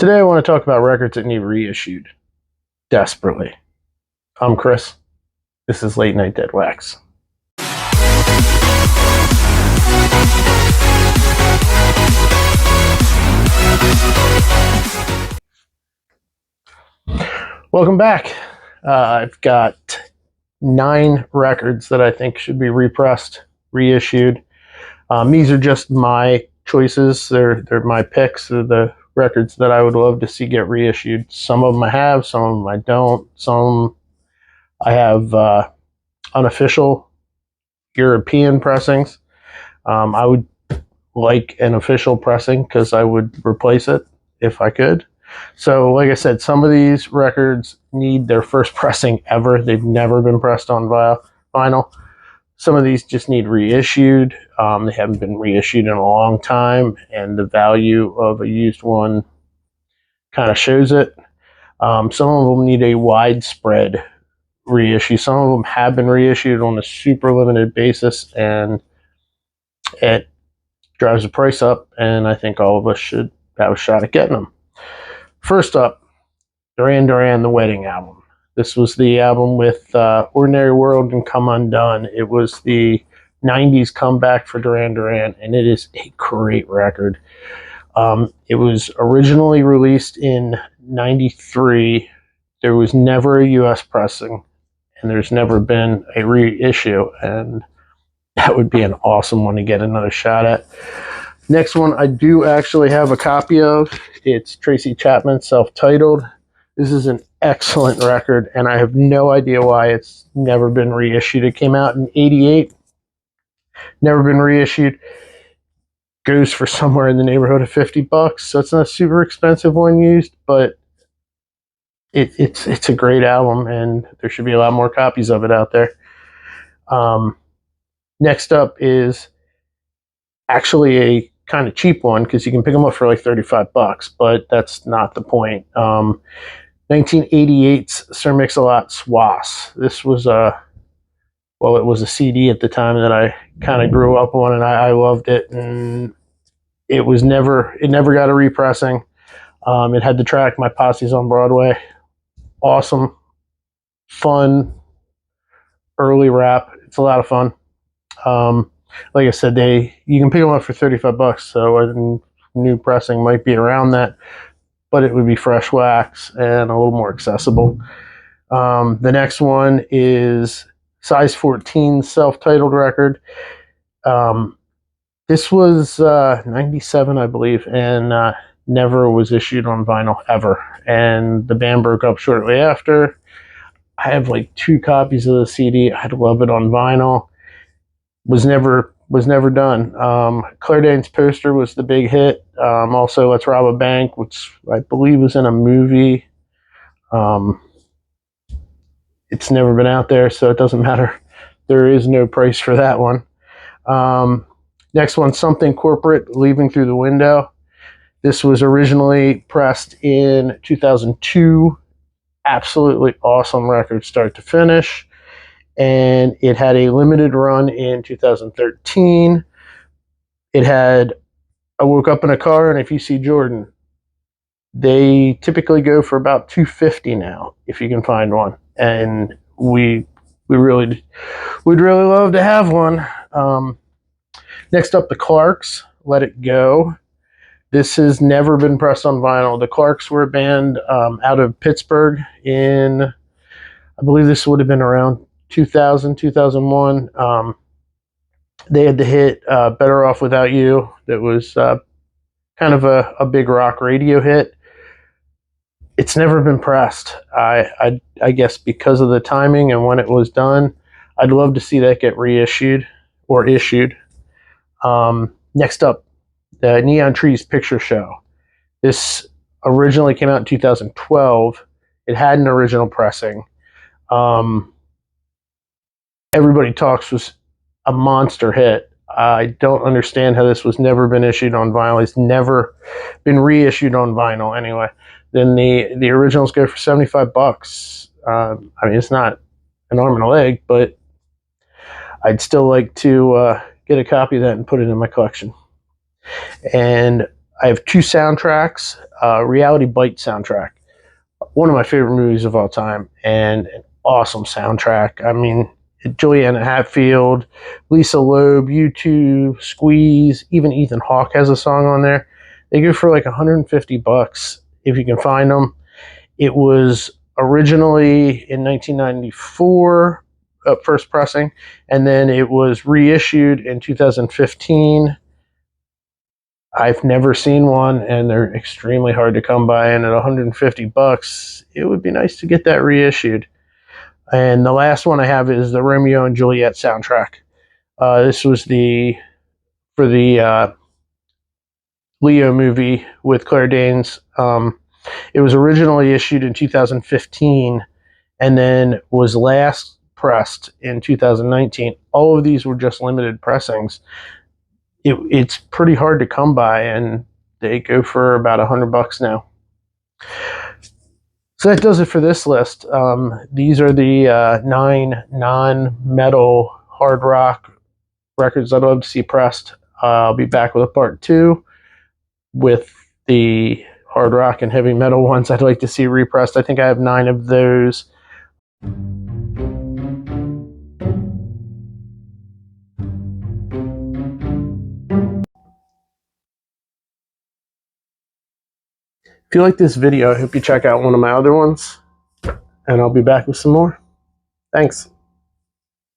Today I want to talk about records that need reissued desperately. I'm Chris. This is Late Night Dead Wax. Welcome back. I've got 9 records that I think should be repressed, reissued. These are just my choices. They're my picks. They're the records that I would love to see get reissued. Some of them I have, some of them I don't. Some I have unofficial European pressings. I would like an official pressing because I would replace it if I could. So like I said, some of these records need their first pressing ever. They've never been pressed on vinyl. Some of these just need reissued. They haven't been reissued in a long time, and the value of a used one kind of shows it. Some of them need a widespread reissue. Some of them have been reissued on a super limited basis, and it drives the price up, and I think all of us should have a shot at getting them. First up, Duran Duran, The Wedding Album. This was the album with Ordinary World and Come Undone. It was the 90s comeback for Duran Duran, and it is a great record. It was originally released in 93. There was never a US pressing, and there's never been a reissue, and that would be an awesome one to get another shot at. Next one I do actually have a copy of. It's Tracy Chapman's Self-Titled. This is an excellent record, and I have no idea why it's never been reissued. It came out in 88, never been reissued. Goes for somewhere in the neighborhood of $50, so it's not a super expensive one used, but it's a great album, and there should be a lot more copies of it out there. Next up is actually a kind of cheap one because you can pick them up for like $35, but that's not the point. 1988's Sir Mix-a-Lot Swass. This was it was a CD at the time that I kind of grew up on, and I loved it, and it never got a repressing. It had the track My Posse's on Broadway. Awesome, fun, early rap. It's a lot of fun. Like I said, you can pick them up for $35, so a new pressing might be around that, but it would be fresh wax and a little more accessible. The next one is Size 14 Self-Titled record. This was 97, I believe, and never was issued on vinyl ever. And the band broke up shortly after. I have like 2 copies of the CD. I'd love it on vinyl. Was never done. Claire Danes' Poster was the big hit. Also, Let's Rob a Bank, which I believe was in a movie. It's never been out there, so it doesn't matter. There is no price for that one. Next one, Something Corporate, Leaving Through the Window. This was originally pressed in 2002. Absolutely awesome record, start to finish. And it had a limited run in 2013. It had I Woke Up in a Car and If You See Jordan. They typically go for about $250 now, if you can find one. And we'd really love to have one. Next up, the Clarks, Let It Go. This has never been pressed on vinyl. The Clarks were a band out of Pittsburgh in, I believe this would have been around 2000, 2001. They had the hit Better Off Without You. That was kind of a big rock radio hit. It's never been pressed. I guess because of the timing and when it was done, I'd love to see that get reissued or issued. Next up, the Neon Trees Picture Show. This originally came out in 2012. It had an original pressing. Everybody Talks was a monster hit. I don't understand how this was never been issued on vinyl. It's never been reissued on vinyl anyway. Then the originals go for $75. I mean, it's not an arm and a leg, but I'd still like to get a copy of that and put it in my collection. And I have 2 soundtracks, Reality Bite soundtrack, one of my favorite movies of all time, and an awesome soundtrack. I mean, Juliana Hatfield, Lisa Loeb, U2, Squeeze, even Ethan Hawke has a song on there. They go for like $150 if you can find them. It was originally in 1994, first pressing, and then it was reissued in 2015. I've never seen one, and they're extremely hard to come by. And at $150, it would be nice to get that reissued. And the last one I have is the Romeo and Juliet soundtrack. This was for the Leo movie with Claire Danes. It was originally issued in 2015, and then was last pressed in 2019. All of these were just limited pressings. It's pretty hard to come by, and they go for about $100 now. So that does it for this list. These are the 9 non-metal hard rock records I'd love to see pressed. I'll be back with a part 2 with the hard rock and heavy metal ones I'd like to see repressed. I think I have 9 of those. If you like this video, I hope you check out one of my other ones, and I'll be back with some more. Thanks.